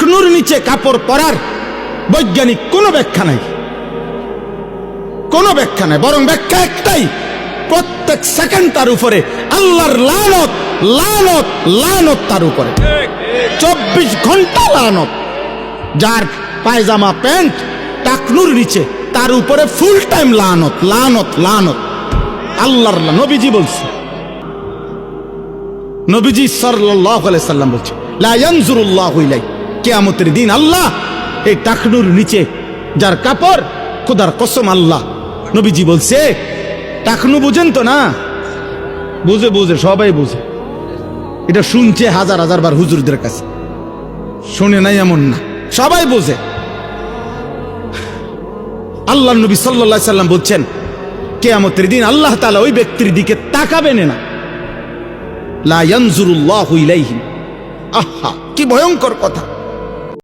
টাকনুর নিচে কাপড় পরার বৈজ্ঞানিক কোনো ব্যাখ্যা নাই, কোনো ব্যাখ্যা নাই, বরং ব্যাখ্যা একটাই, প্রত্যেক সেকেন্ড তার উপরে আল্লাহর লানত লানত লানত তার উপরে, 24 ঘন্টা লানত। যার পায়জামা প্যান্ট টাকনুর নিচে তার উপরে ফুল টাইম লানত লানত লানত। আল্লাহর নবীজি বলছে, নবীজি সাল্লাল্লাহু আলাইহি সাল্লাম বলছে, লা ইয়ানজুরুল্লাহু ইলাই, কিয়ামতের দিন আল্লাহ এই টাকনুর নিচে যার কাপড়, খোদার কসম আল্লাহ, নবীজি বলছে, টাকনু বুঝেন তো না? বুঝে বুঝে সবাই বুঝে, এটা শুনছে হাজার হাজার বার হুজুরদের কাছে, শুনে নাই এমন না, সবাই বুঝে। আল্লাহ নবী সাল্লাল্লাহু আলাইহি সাল্লাম বলছেন, কিয়ামতের দিন আল্লাহ তাআলা ওই ব্যক্তির দিকে তাকাবেন না, লা ইয়ানজুরুল্লাহু ইলাইহি। আহা, কি ভয়ঙ্কর কথা!